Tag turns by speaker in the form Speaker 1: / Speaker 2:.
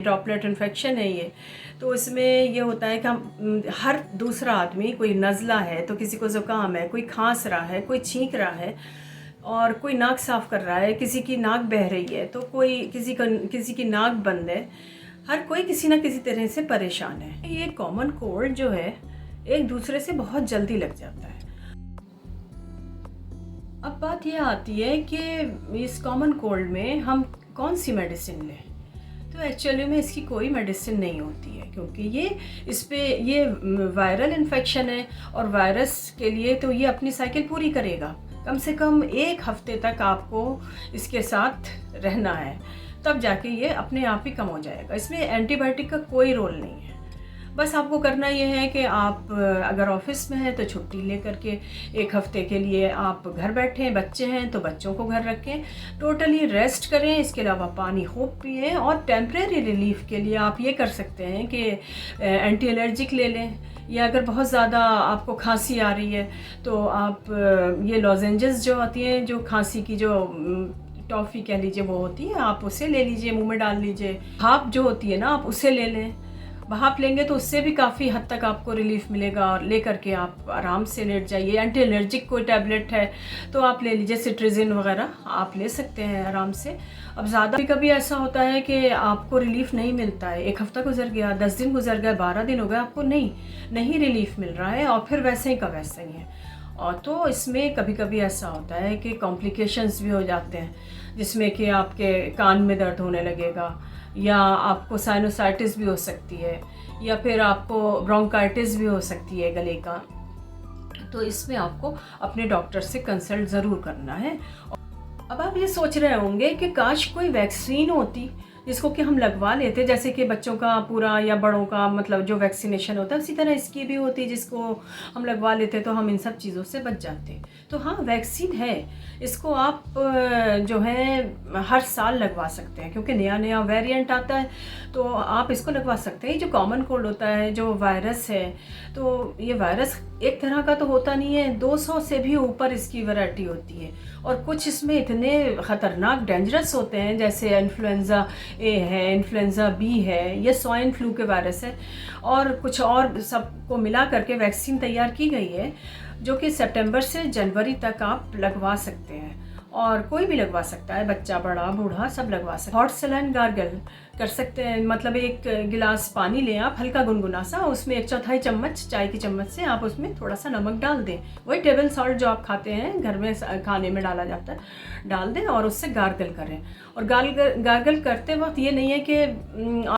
Speaker 1: Droplet infection है ये। तो इसमें ये होता है कि हम हर दूसरा आदमी, कोई नज़ला है तो किसी को ज़ुकाम है, कोई खांस रहा है, कोई छींक रहा है और कोई नाक साफ़ कर रहा है, किसी की नाक बह रही है तो कोई किसी की नाक बंद है, हर कोई किसी ना किसी तरह से परेशान है। ये कॉमन कोल्ड जो है एक दूसरे से बहुत जल्दी लग जाता है। अब बात यह आती है कि इस कॉमन कोल्ड में हम कौन सी मेडिसिन लें। तो एक्चुअली में इसकी कोई मेडिसिन नहीं होती है, क्योंकि ये वायरल इन्फेक्शन है और वायरस के लिए तो ये अपनी साइकिल पूरी करेगा। कम से कम 1 हफ्ते तक आपको इसके साथ रहना है, तब जाके ये अपने आप ही कम हो जाएगा। इसमें एंटीबायोटिक का कोई रोल नहीं है। बस आपको करना ये है कि आप अगर ऑफिस में हैं तो छुट्टी लेकर के 1 हफ्ते के लिए आप घर बैठें, बच्चे हैं तो बच्चों को घर रखें, टोटली रेस्ट करें। इसके अलावा पानी खूब पिएं और टेम्परेरी रिलीफ के लिए आप ये कर सकते हैं कि एंटी एलर्जिक ले लें, या अगर बहुत ज़्यादा आपको खांसी आ रही है तो आप ये लॉजेंजेस जो आती हैं, जो खांसी की जो टॉफ़ी कह लीजिए वो होती है, आप उसे ले लीजिए, मुंह में डाल लीजिए। भाप जो होती है ना, आप उसे ले लें। भाप लेंगे तो उससे भी काफ़ी हद तक आपको रिलीफ मिलेगा और ले करके आप आराम से लेट जाइए। एंटी एलर्जिक कोई टैबलेट है तो आप ले लीजिए, सिट्रिजिन वगैरह आप ले सकते हैं आराम से। अब ज़्यादा कभी ऐसा होता है कि आपको रिलीफ नहीं मिलता है, 1 हफ्ता गुजर गया, 10 दिन गुजर गया, 12 दिन हो गए, आपको नहीं रिलीफ मिल रहा है और फिर वैसे ही का वैसे ही है। और तो इसमें कभी कभी ऐसा होता है कि कॉम्प्लिकेशंस भी हो जाते हैं, जिसमें कि आपके कान में दर्द होने लगेगा, या आपको साइनोसाइटिस भी हो सकती है, या फिर आपको ब्रोंकाइटिस भी हो सकती है गले का। तो इसमें आपको अपने डॉक्टर से कंसल्ट ज़रूर करना है। अब आप ये सोच रहे होंगे कि काश कोई वैक्सीन होती जिसको कि हम लगवा लेते, जैसे कि बच्चों का पूरा या बड़ों का मतलब जो वैक्सीनेशन होता है उसी तरह इसकी भी होती, जिसको हम लगवा लेते तो हम इन सब चीज़ों से बच जाते। तो हाँ, वैक्सीन है, इसको आप जो है हर साल लगवा सकते हैं, क्योंकि नया नया वेरिएंट आता है तो आप इसको लगवा सकते हैं। जो कॉमन कोल्ड होता है, जो वायरस है, तो ये वायरस एक तरह का तो होता नहीं है, 200 से भी ऊपर इसकी वैरायटी होती है और कुछ इसमें इतने ख़तरनाक डेंजरस होते हैं, जैसे इन्फ्लुएंज़ा ए है, इन्फ्लुएंज़ा बी है, ये स्वाइन फ्लू के वायरस है, और कुछ और सबको मिला करके वैक्सीन तैयार की गई है, जो कि सितंबर से जनवरी तक आप लगवा सकते हैं और कोई भी लगवा सकता है, बच्चा बड़ा बूढ़ा सब लगवा सकते हैं। हॉट सलाइन गार्गल कर सकते हैं, मतलब 1 गिलास पानी लें आप, हल्का गुनगुना सा, उसमें 1/4 चम्मच चाय की चम्मच से आप उसमें थोड़ा सा नमक डाल दें, वही टेबल सॉल्ट जो आप खाते हैं घर में खाने में डाला जाता है, डाल दें और उससे गार्गल करें। और गार्गल करते वक्त ये नहीं है कि